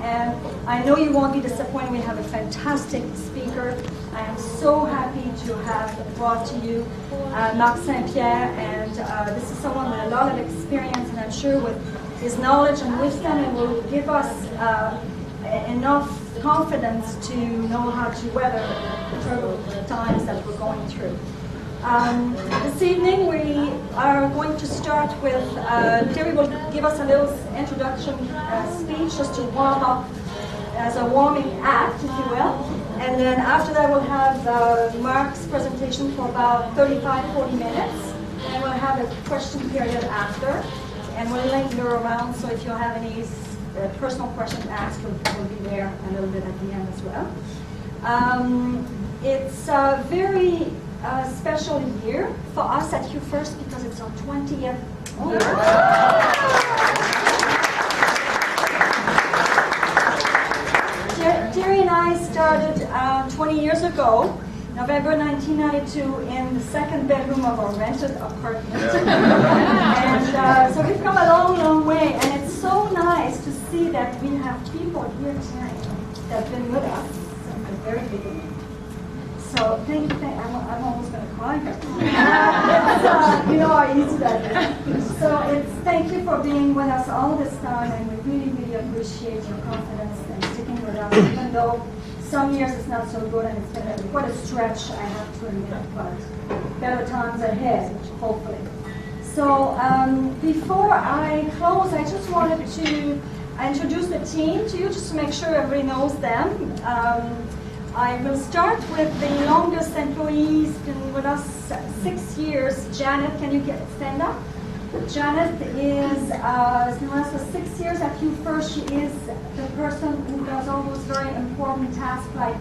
and I know you won't be disappointed. We have a fantastic speaker. I am so happy to have brought to you Marc St-Pierre, and this is someone with a lot of experience, and I'm sure with his knowledge and wisdom, it will give us enough confidence to know how to weather the turbulent times that we're going through. This evening we are going to start with, Terry will give us a little introduction speech just to warm up as a warming act, if you will. And then after that we'll have Marc's presentation for about 35-40 minutes. And we'll have a question period after. And we'll linger around, so if you have any personal questions asked, we'll be there a little bit at the end as well. It's a very special year for us at You First because it's our 20th year. Terry and I started 20 years ago, November 1992, in the second bedroom of our rented apartment. And so we've come a long, long way, and it's so nice to see that we have people here tonight that have been with us from the very beginning. So thank you. I'm almost going to cry here. You know how easy that is. So thank you for being with us all this time, and we really, really appreciate your confidence and sticking with us, even though some years it's not so good, and it's been quite a stretch, I have to admit, but better times ahead, hopefully. So before I close, I just wanted to introduce the team to you, just to make sure everybody knows them. I will start with the longest employee, who's been with us 6 years. Janet, can you stand up? Janet has been with us for 6 years at You First. She is the person who does all those very important tasks like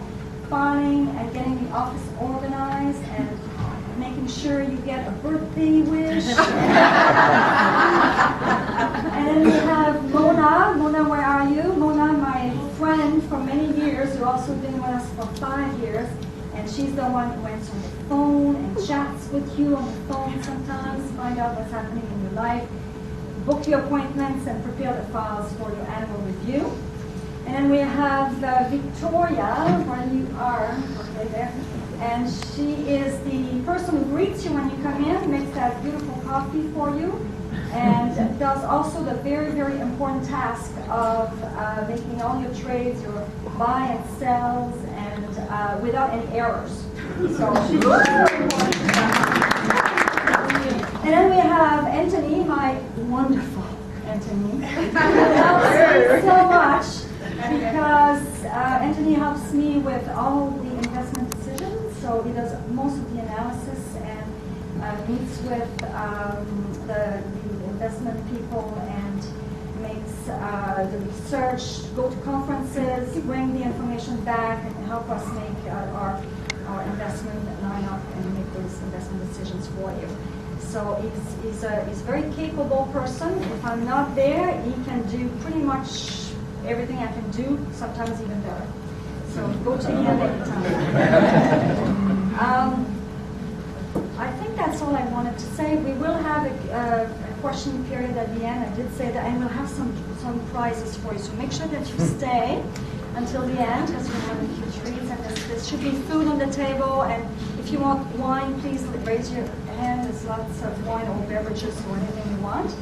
filing and getting the office organized and making sure you get a birthday wish. And then we have Mona. Mona, where are you? Mona, my friend for many years, who's also been with us for 5 years. And she's the one who answers on the phone and chats with you on the phone sometimes, find out what's happening in your life, book your appointments, and prepare the files for your annual review. And then we have Victoria, where you are, okay, there. And she is the person who greets you when you come in, makes that beautiful coffee for you, and does also the very, very important task of making all your trades, your buy and sells, and without any errors. So she's very important. And then we have Anthony, my wonderful Anthony, who helps me so much because Anthony helps me with all the investment decisions. So he does most of the analysis and meets with the investment people and makes the research, go to conferences, bring the information back, and help us make our investment line up and make those investment decisions for you. So he's a very capable person. If I'm not there, he can do pretty much everything I can do, sometimes even better. So go to him anytime. I think that's all I wanted to say. We will have a question period at the end. I did say that, and we'll have some prizes for you. So make sure that you stay until the end, because we'll have a few treats. And there should be food on the table. And if you want wine, please raise your hand. There's lots of wine or beverages or anything you want.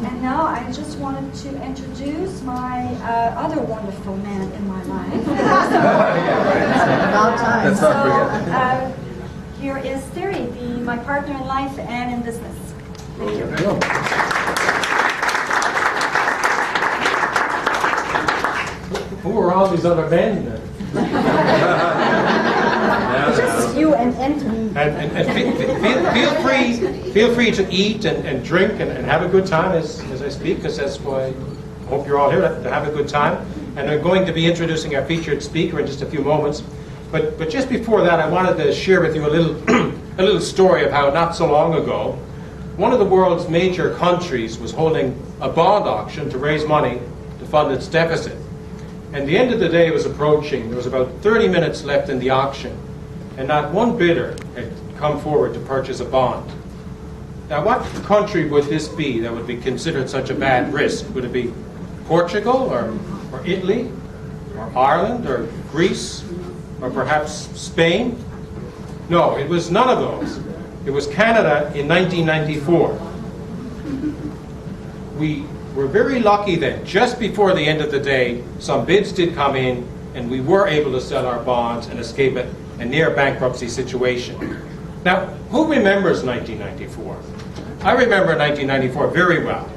And now I just wanted to introduce my other wonderful man in my life. About time. So here is Terry, my partner in life and in business. Thank you. Who are all these other men then? Just you and Anthony. And feel free to eat and drink and have a good time as I speak, because that's why I hope you're all here to have a good time. And I'm going to be introducing our featured speaker in just a few moments. But just before that, I wanted to share with you a little story of how not so long ago, one of the world's major countries was holding a bond auction to raise money to fund its deficit. And the end of the day was approaching. There was about 30 minutes left in the auction, and not one bidder had come forward to purchase a bond. Now, what country would this be that would be considered such a bad risk? Would it be Portugal or or Italy, or Ireland, or Greece, or perhaps Spain? No, it was none of those. It was Canada in 1994. We were very lucky then, just before the end of the day, some bids did come in, and we were able to sell our bonds and escape a near bankruptcy situation. Now, who remembers 1994? I remember 1994 very well.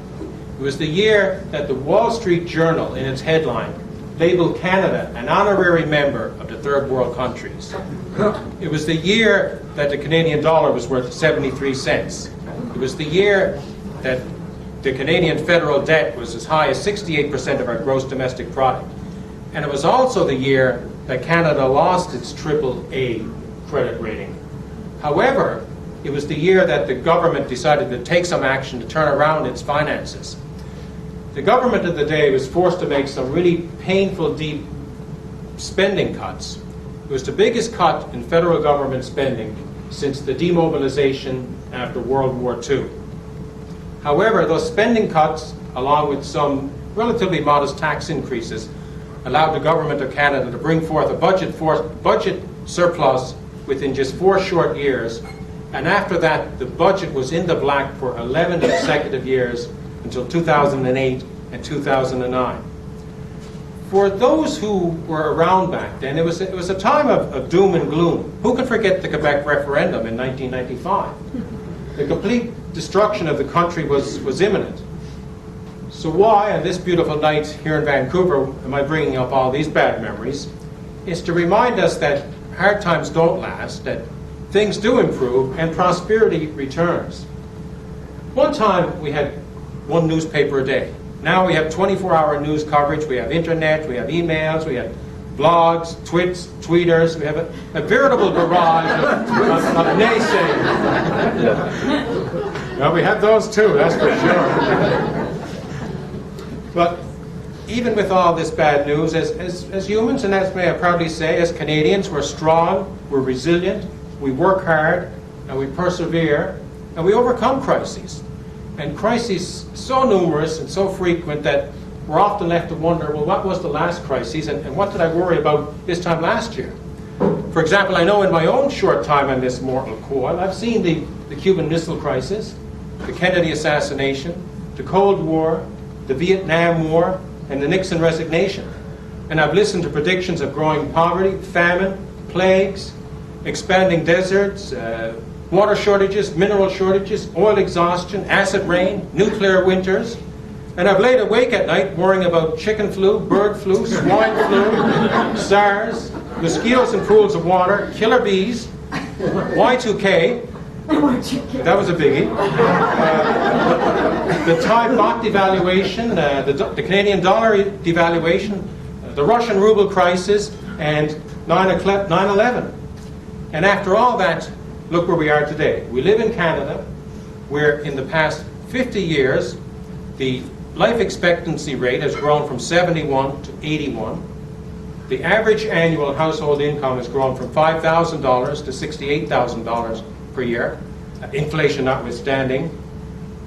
It was the year that the Wall Street Journal, in its headline, labeled Canada an honorary member of the third world countries. It was the year that the Canadian dollar was worth 73 cents. It was the year that the Canadian federal debt was as high as 68% of our gross domestic product. And it was also the year that Canada lost its AAA credit rating. However, it was the year that the government decided to take some action to turn around its finances. The government of the day was forced to make some really painful, deep spending cuts. It was the biggest cut in federal government spending since the demobilization after World War II. However, those spending cuts, along with some relatively modest tax increases, allowed the government of Canada to bring forth a budget surplus within just 4 short years. And after that, the budget was in the black for 11 consecutive years until 2008 and 2009. For those who were around back then, it was a time of doom and gloom. Who can forget the Quebec referendum in 1995? The complete destruction of the country was imminent. So why, on this beautiful night here in Vancouver, am I bringing up all these bad memories? It's to remind us that hard times don't last, that things do improve, and prosperity returns. One time we had one newspaper a day. Now we have 24-hour news coverage. We have internet, we have emails, we have blogs, tweeters. We have a veritable barrage of naysayers. Well, we have those too, that's for sure. But even with all this bad news, as humans, and as may I proudly say, as Canadians, we're strong, we're resilient, we work hard, and we persevere, and we overcome crises. And crises so numerous and so frequent that we're often left to wonder, well, what was the last crisis, and what did I worry about this time last year? For example, I know in my own short time on this mortal coil, I've seen the Cuban Missile Crisis, the Kennedy assassination, the Cold War, the Vietnam War, and the Nixon resignation. And I've listened to predictions of growing poverty, famine, plagues, expanding deserts, water shortages, mineral shortages, oil exhaustion, acid rain, nuclear winters. And I've laid awake at night worrying about chicken flu, bird flu, swine flu, SARS, mosquitoes in pools of water, killer bees, Y2K. That was a biggie. The Thai baht devaluation, the Canadian dollar devaluation, the Russian ruble crisis, and 9/11. And after all that, look where we are today. We live in Canada, where in the past 50 years, the life expectancy rate has grown from 71 to 81. The average annual household income has grown from $5,000 to $68,000 per year, inflation notwithstanding,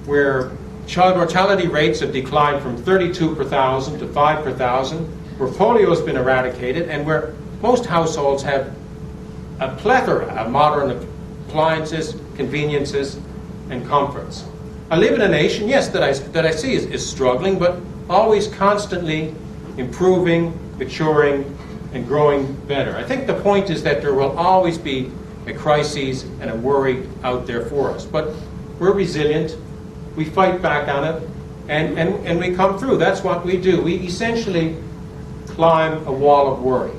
where child mortality rates have declined from 32 per thousand to 5 per thousand, where polio has been eradicated, and where most households have a plethora of modern appliances, conveniences, and comforts. I live in a nation, yes, that I see is struggling, but always constantly improving, maturing, and growing better. I think the point is that there will always be a crisis and a worry out there for us. But we're resilient, we fight back on it, and we come through. That's what we do. We essentially climb a wall of worry.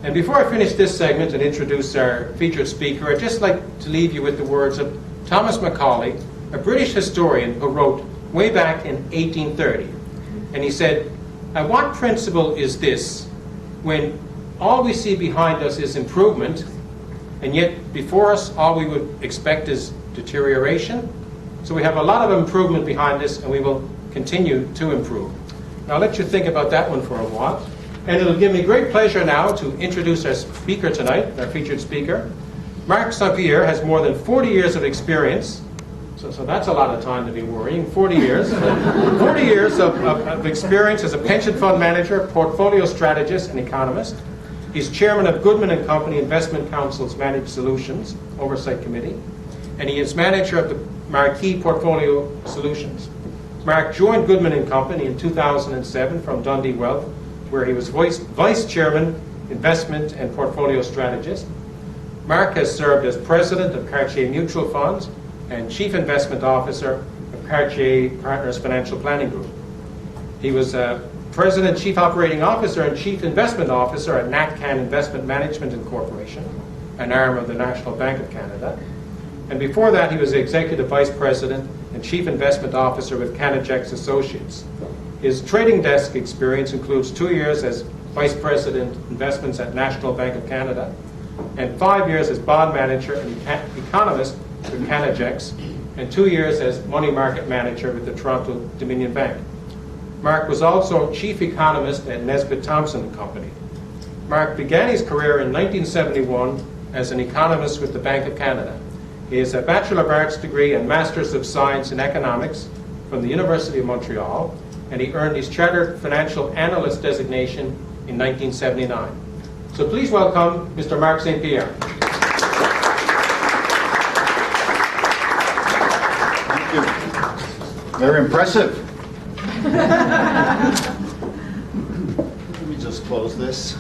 And before I finish this segment and introduce our featured speaker, I'd just like to leave you with the words of Thomas Macaulay, a British historian who wrote way back in 1830. And he said, "And what principle is this, when all we see behind us is improvement, and yet before us all we would expect is deterioration? So we have a lot of improvement behind us, and we will continue to improve." Now I'll let you think about that one for a while. And it'll give me great pleasure now to introduce our speaker tonight, our featured speaker. Marc St-Pierre has more than 40 years of experience So that's a lot of time to be worrying. 40 years. 40 years of experience as a pension fund manager, portfolio strategist, and economist. He's chairman of Goodman & Company Investment Council's Managed Solutions Oversight Committee, and he is manager of the Marquee Portfolio Solutions. Marc joined Goodman & Company in 2007 from Dundee Wealth, where he was vice chairman, investment and portfolio strategist. Marc has served as president of Cartier Mutual Funds and chief investment officer of Cartier Partners Financial Planning Group. He was president, chief operating officer, and chief investment officer at NatCan Investment Management Incorporation, an arm of the National Bank of Canada. And before that, he was executive vice president and chief investment officer with Canajex Associates. His trading desk experience includes 2 years as vice president investments at National Bank of Canada and 5 years as bond manager and economist with Canajex, and 2 years as money market manager with the Toronto Dominion Bank. Marc was also chief economist at Nesbitt Thompson & Company. Marc began his career in 1971 as an economist with the Bank of Canada. He has a Bachelor of Arts degree and Masters of Science in Economics from the University of Montreal, and he earned his Chartered Financial Analyst designation in 1979. So please welcome Mr. Marc St-Pierre. Thank you. Very impressive. Let me just close this.